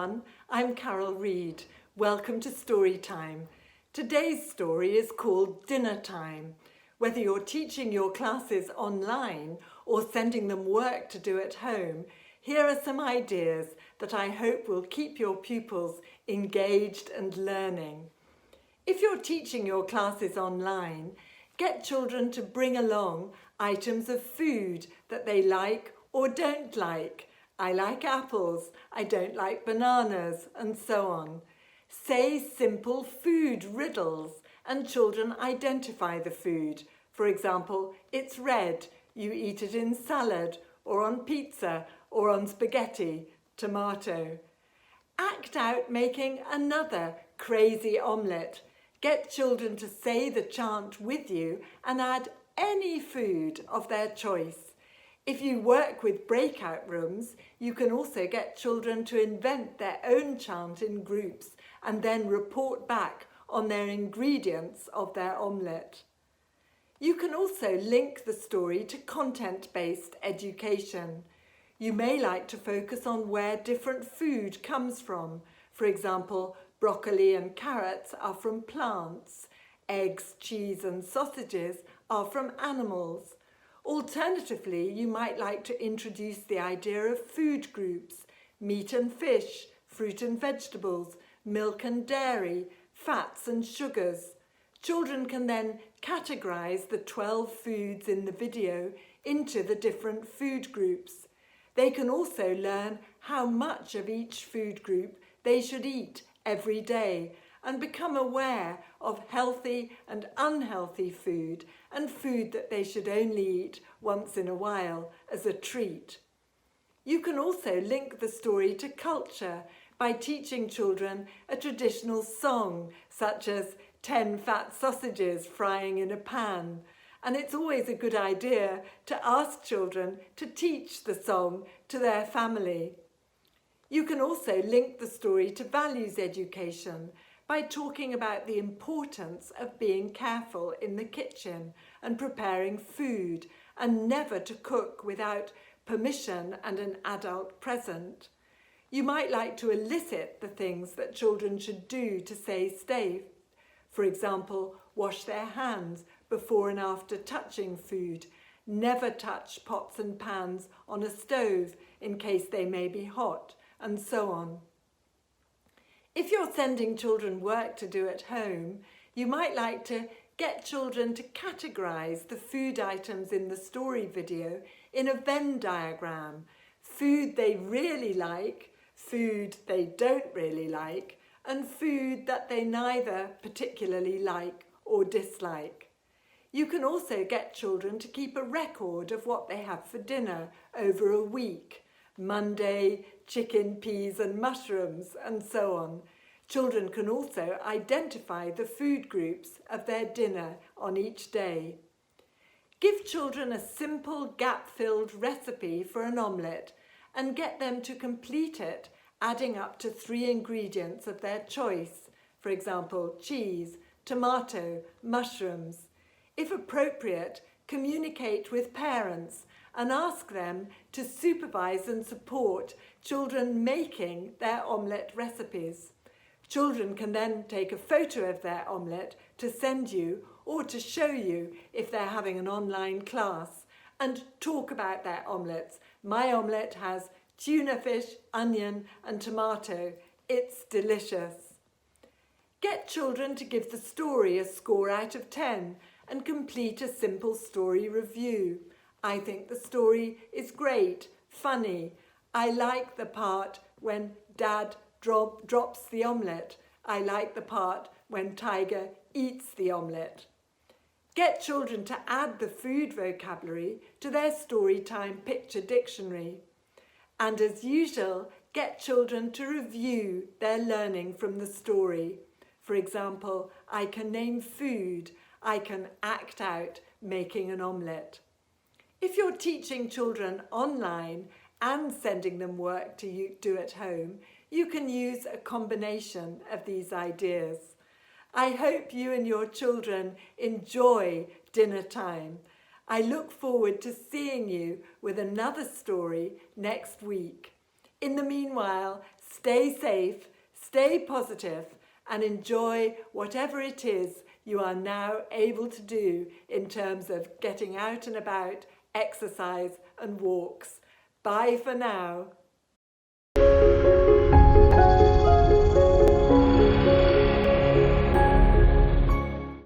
everyone, I'm Carol Reid. Welcome to Storytime. Today's story is called Dinner Time. Whether you're teaching your classes online or sending them work to do at home, here are some ideas that I hope will keep your pupils engaged and learning. If you're teaching your classes online, get children to bring along items of food that they like or don't like. I like apples, I don't like bananas, and so on. Say simple food riddles and children identify the food. For example, it's red, you eat it in salad or on pizza or on spaghetti, tomato. Act out making another crazy omelette. Get children to say the chant with you and add any food of their choice. If you work with breakout rooms, you can also get children to invent their own chant in groups and then report back on their ingredients of their omelette. You can also link the story to content-based education. You may like to focus on where different food comes from. For example, broccoli and carrots are from plants. Eggs, cheese and sausages are from animals. Alternatively, you might like to introduce the idea of food groups: meat and fish, fruit and vegetables, milk and dairy, fats and sugars. Children can then categorize the 12 foods in the video into the different food groups. They can also learn how much of each food group they should eat every day and become aware of healthy and unhealthy food and food that they should only eat once in a while as a treat. You can also link the story to culture by teaching children a traditional song such as 10 fat sausages frying in a pan. And it's always a good idea to ask children to teach the song to their family. You can also link the story to values education by talking about the importance of being careful in the kitchen and preparing food and never to cook without permission and an adult present. You might like to elicit the things that children should do to stay safe. For example, wash their hands before and after touching food, never touch pots and pans on a stove in case they may be hot, and so on. If you're sending children work to do at home, you might like to get children to categorize the food items in the story video in a Venn diagram: food they really like, food they don't really like, and food that they neither particularly like or dislike. You can also get children to keep a record of what they have for dinner over a week. Monday, chicken, peas and mushrooms, and so on. Children can also identify the food groups of their dinner on each day. Give children a simple gap-filled recipe for an omelette and get them to complete it, adding up to 3 ingredients of their choice. For example, cheese, tomato, mushrooms. If appropriate, communicate with parents and ask them to supervise and support children making their omelette recipes. Children can then take a photo of their omelette to send you or to show you if they're having an online class and talk about their omelettes. My omelette has tuna fish, onion and tomato. It's delicious. Get children to give the story a score out of 10 and complete a simple story review. I think the story is great, funny. I like the part when Dad drops the omelette. I like the part when Tiger eats the omelette. Get children to add the food vocabulary to their Storytime picture dictionary. And as usual, get children to review their learning from the story. For example, I can name food. I can act out making an omelette. If you're teaching children online and sending them work to do at home, you can use a combination of these ideas. I hope you and your children enjoy dinner time. I look forward to seeing you with another story next week. In the meanwhile, stay safe, stay positive, and enjoy whatever it is you are now able to do in terms of getting out and about, exercise and walks. Bye for now.